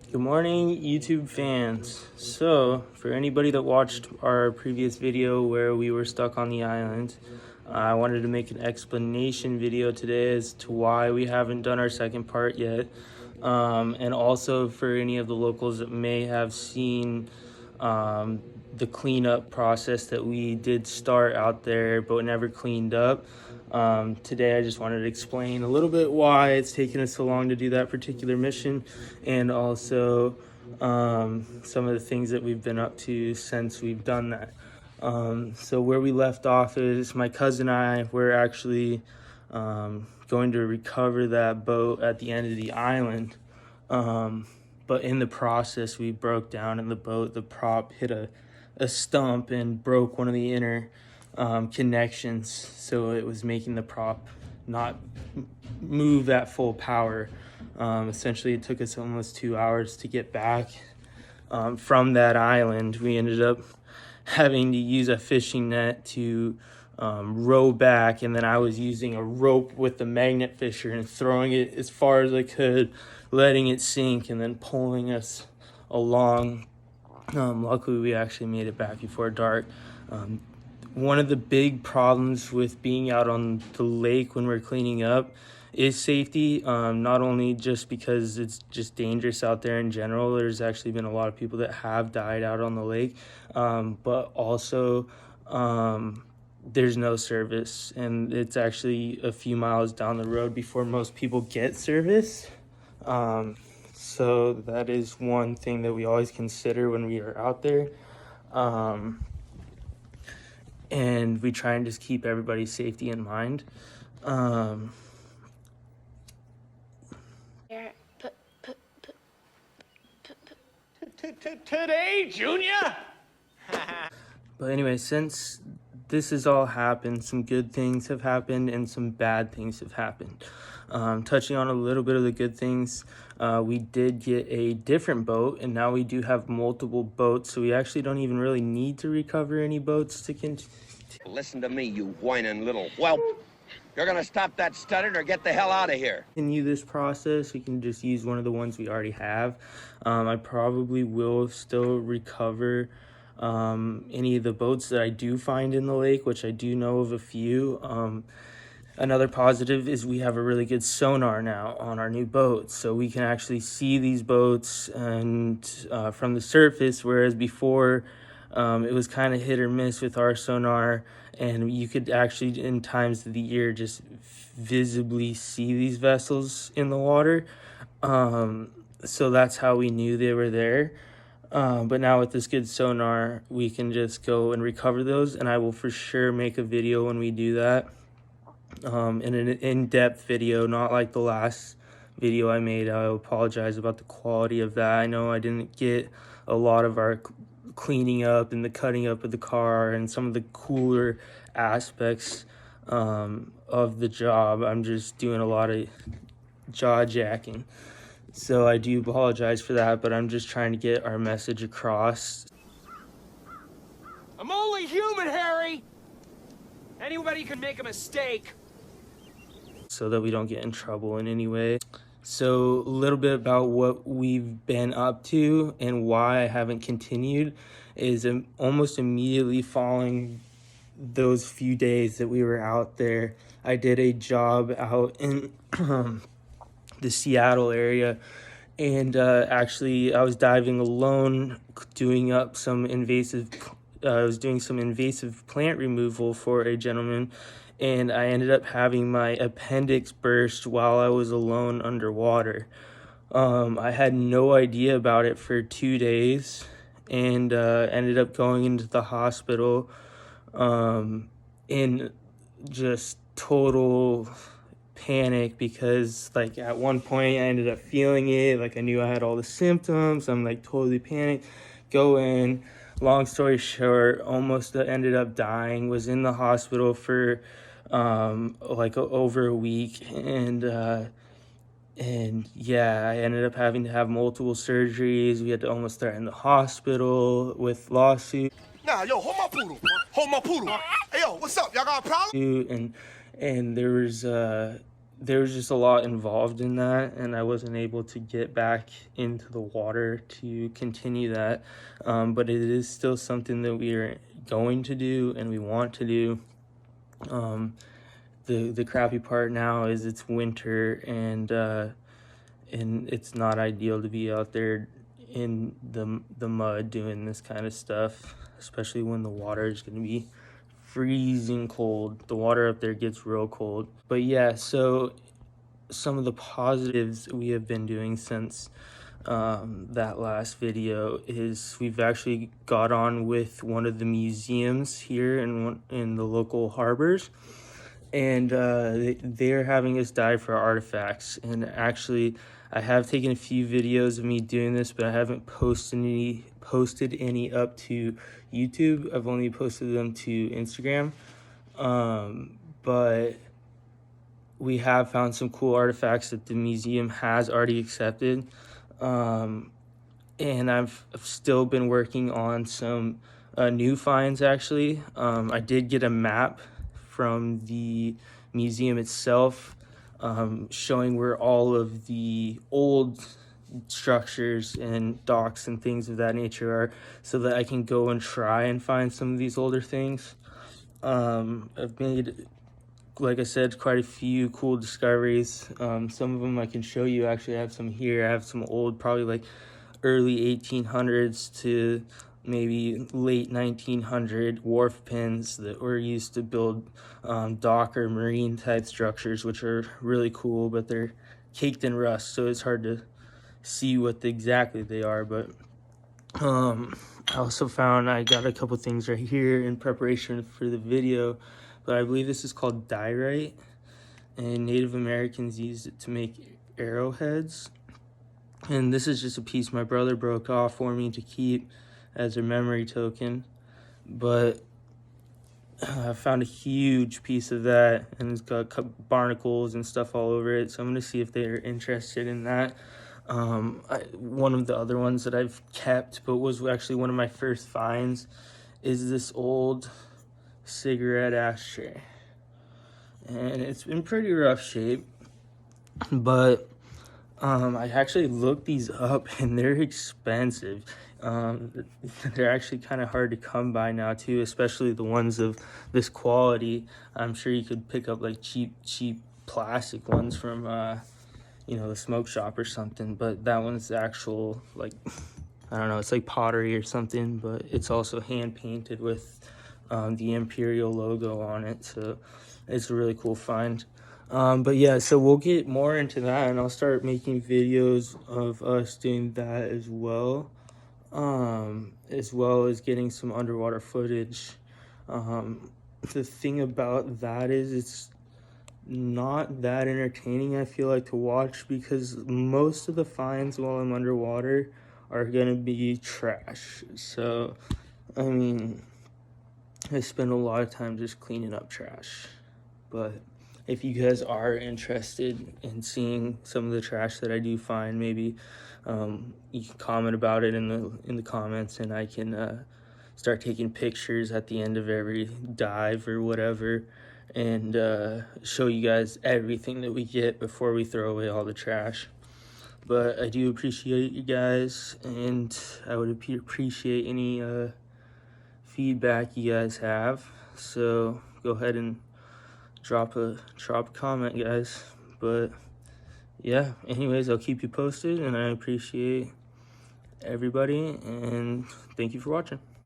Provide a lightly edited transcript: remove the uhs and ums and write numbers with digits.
Good morning, YouTube fans. So, for anybody that watched our previous video where we were stuck on the island, I wanted to make an explanation video today as to why we haven't done our second part yet. And also for any of the locals that may have seen the cleanup process that we did start out there but never cleaned up. Today I just wanted to explain a little bit why it's taken us so long to do that particular mission, and also some of the things that we've been up to since we've done that. So where we left off is my cousin and I were actually going to recover that boat at the end of the island. But in the process, we broke down in the boat. The prop hit a stump and broke one of the inner connections. So it was making the prop not move at full power. Essentially, it took us almost 2 hours to get back from that island. We ended up having to use a fishing net to row back, and then I was using a rope with the magnet fisher and throwing it as far as I could, letting it sink, and then pulling us along. Luckily, we actually made it back before dark. One of the big problems with being out on the lake when we're cleaning up is safety. Not only just because it's just dangerous out there in general. There's actually been a lot of people that have died out on the lake, but also there's no service, and it's actually a few miles down the road before most people get service. So that is one thing that we always consider when we are out there. And we try and just keep everybody's safety in mind. Today, Junior? But anyway, since this has all happened, some good things have happened and some bad things have happened. Touching on a little bit of the good things, we did get a different boat, and now we do have multiple boats, so we actually don't even really need to recover any boats to continue. Listen to me, you whining little whelp. You're gonna stop that stuttering or get the hell out of here. Continue this process. We can just use one of the ones we already have. I probably will still recover any of the boats that I do find in the lake, which I do know of a few. Another positive is we have a really good sonar now on our new boat, so we can actually see these boats and from the surface, whereas before it was kind of hit or miss with our sonar, and you could actually in times of the year just visibly see these vessels in the water. So that's how we knew they were there. But now with this good sonar, we can just go and recover those, and I will for sure make a video when we do that. In an in-depth video, not like the last video I made. I apologize about the quality of that. I know I didn't get a lot of our cleaning up and the cutting up of the car and some of the cooler aspects of the job. I'm just doing a lot of jaw jacking. So I do apologize for that, but I'm just trying to get our message across. I'm only human, Harry! Anybody can make a mistake. So that we don't get in trouble in any way. So a little bit about what we've been up to and why I haven't continued is almost immediately following those few days that we were out there, I did a job out in the Seattle area, and actually I was diving alone, doing up some invasive I was doing some invasive plant removal for a gentleman, and I ended up having my appendix burst while I was alone underwater. I had no idea about it for 2 days, and ended up going into the hospital in just total panic, because like at one point I ended up feeling it, like I knew I had all the symptoms. I'm like totally panicked, go in. Long story short, almost ended up dying, was in the hospital for like over a week, and yeah, I ended up having to have multiple surgeries. We had to almost threaten the hospital with lawsuit. Nah, yo, hold my poodle. Hold my poodle. Hey, yo, what's up? Y'all got a problem? And there was there was just a lot involved in that, and I wasn't able to get back into the water to continue that. But it is still something that we are going to do and we want to do. The crappy part now is it's winter, and it's not ideal to be out there in the mud doing this kind of stuff, especially when the water is going to be freezing cold. The water up there gets real cold. But yeah, so some of the positives we have been doing since that last video is we've actually got on with one of the museums here in the local harbors, and they're having us dive for artifacts. And actually, I have taken a few videos of me doing this, but I haven't posted any up to YouTube. I've only posted them to Instagram. But we have found some cool artifacts that the museum has already accepted. And I've still been working on some new finds, actually. I did get a map from the museum itself, showing where all of the old structures and docks and things of that nature are, so that I can go and try and find some of these older things. I've made, like I said, quite a few cool discoveries. Some of them I can show you. Actually, I have some here. I have some old, probably like early 1800s to maybe late 1900 wharf pins that were used to build dock or marine type structures, which are really cool, but they're caked in rust, so it's hard to see what exactly they are. But I also found, I got a couple things right here in preparation for the video, but I believe this is called diorite, and Native Americans used it to make arrowheads. And this is just a piece my brother broke off for me to keep as a memory token. But I found a huge piece of that, and it's got barnacles and stuff all over it. So I'm going to see if they're interested in that. One of the other ones that I've kept, but was actually one of my first finds, is this old cigarette ashtray. And it's in pretty rough shape, but I actually looked these up, and they're expensive. They're actually kind of hard to come by now too, especially the ones of this quality. I'm sure you could pick up like cheap plastic ones from the smoke shop or something, but that one's actual, like, I don't know, it's like pottery or something, but it's also hand painted with the Imperial logo on it, so it's a really cool find. But yeah, so we'll get more into that, and I'll start making videos of us doing that as well as getting some underwater footage. The thing about that is it's not that entertaining, I feel like, to watch, because most of the finds while I'm underwater are gonna be trash. So I mean, I spend a lot of time just cleaning up trash. But if you guys are interested in seeing some of the trash that I do find, maybe you can comment about it in the comments, and I can start taking pictures at the end of every dive or whatever, and show you guys everything that we get before we throw away all the trash. But I do appreciate you guys, and I would appreciate any feedback you guys have. So go ahead and drop a comment, guys. But yeah, anyways, I'll keep you posted, and I appreciate everybody, and thank you for watching.